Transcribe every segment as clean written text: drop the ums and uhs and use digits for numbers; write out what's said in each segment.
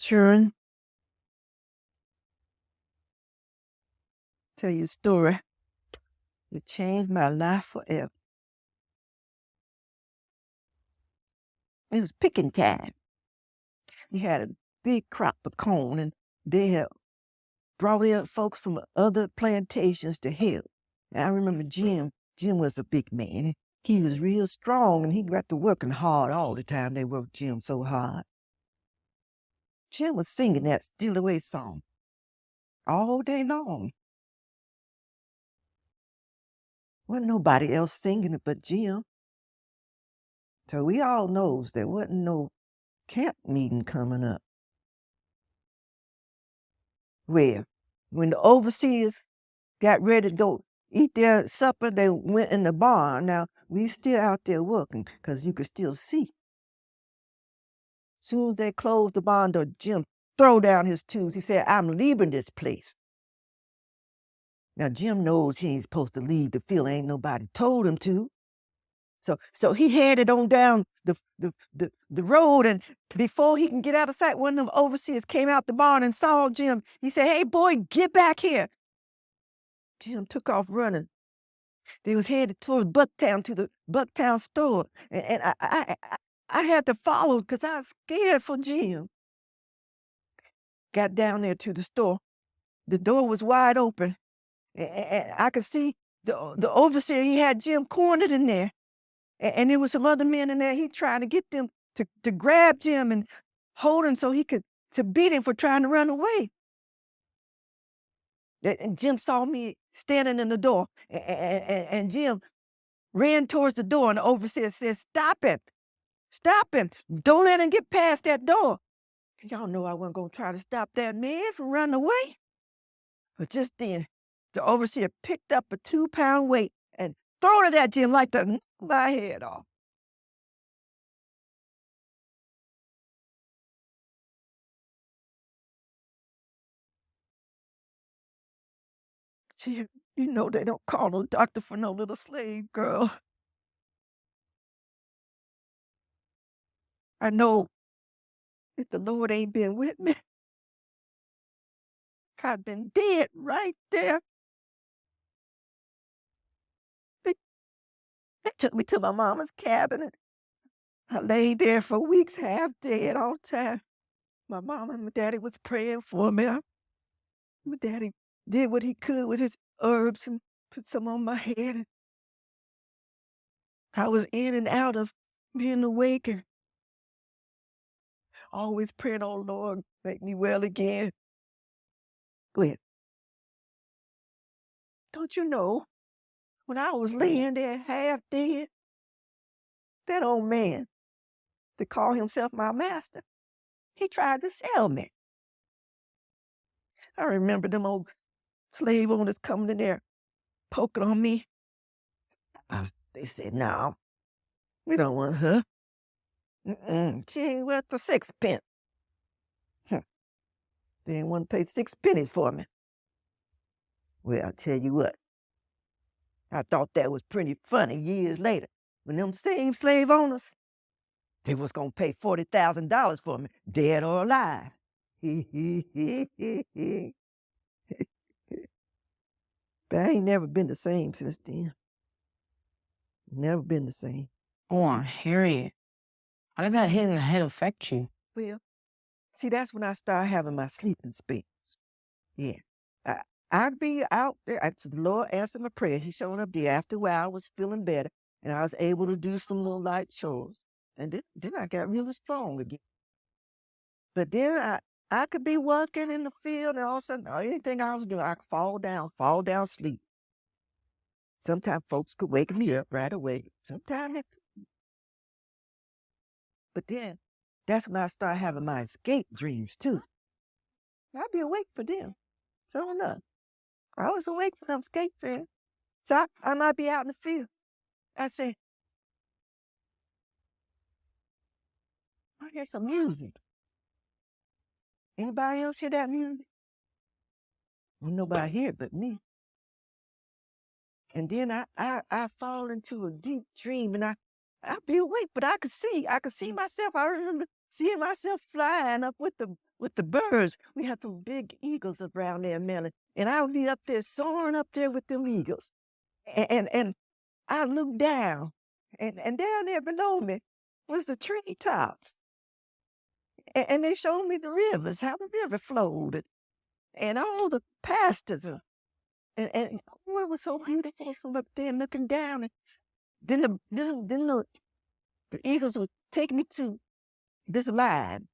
Sharon, tell you a story. It changed my life forever. It was picking time. We had a big crop of corn, and they had brought in folks from other plantations to help. And I remember Jim. Jim was a big man. He was real strong, and he got to working hard all the time. They worked Jim so hard. Jim was singing that Still Away song all day long. Wasn't nobody else singing it but Jim. So we all knows there wasn't no camp meeting coming up. Well, when the overseers got ready to go eat their supper, they went in the barn. Now, we still out there working because you could still see. Soon as they closed the barn door, Jim threw down his tools. He said, I'm leaving this place. Now, Jim knows he ain't supposed to leave the field. Ain't nobody told him to. So he headed on down the road, and before he can get out of sight, one of them overseers came out the barn and saw Jim. He said, hey, boy, get back here. Jim took off running. They was headed towards Bucktown, to the Bucktown store. And I had to follow because I was scared for Jim. Got down there to the store. The door was wide open. And I could see the overseer. He had Jim cornered in there. And there was some other men in there. He tried to get them to grab Jim and hold him so he could, to beat him for trying to run away. And Jim saw me standing in the door, and Jim ran towards the door, and the overseer said, stop him. Stop him. Don't let him get past that door. Y'all know I wasn't going to try to stop that man from running away. But just then, the overseer picked up a 2-pound weight and threw it at Jim like to knock my head off. Jim, you know they don't call no doctor for no little slave girl. I know if the Lord ain't been with me, I'd been dead right there. They took me to my mama's cabin, and I laid there for weeks, half dead all the time. My mama and my daddy was praying for me. My daddy did what he could with his herbs and put some on my head. And I was in and out of being awake and always praying, oh Lord, make me well again. Go ahead. Don't you know, when I was laying there half dead, that old man that called himself my master, he tried to sell me. I remember them old slave owners coming in there, poking on me. They said, no, we don't want her. She ain't worth a sixpence. They didn't want to pay 6 pennies for me. Well, I'll tell you what. I thought that was pretty funny years later when them same slave owners, they was going to pay $40,000 for me, dead or alive. But I ain't never been the same since then. Never been the same. Oh, Harriet, how did that hit in the head affect you? Well, see, that's when I started having my sleeping spells. Yeah. I'd be out there. The Lord answered my prayer. He showed up there. After a while, I was feeling better, and I was able to do some little light chores. And then I got really strong again. But then I could be working in the field, and all of a sudden, anything I was doing, I could fall down, sleep. Sometimes folks could wake me up right away. Sometimes they couldn't. But then, that's when I started having my escape dreams, too. I'd be awake for them. Sure enough. I was awake for them escape dreams. So I might be out in the field. I say, I hear some music. Anybody else hear that music? Well, nobody hear it but me. And then I fall into a deep dream, and I'd be awake, but I could see myself. I remember seeing myself flying up with the with the birds. We had some big eagles around there, Melanie, and I would be up there soaring up there with them eagles. And I looked down, and down there below me was the treetops. And they showed me the rivers, how the river flowed, and all the pastures. And oh, it was so beautiful from up there looking down. And then the eagles would take me to this line.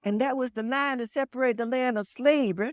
And that was the line that separated the land of slavery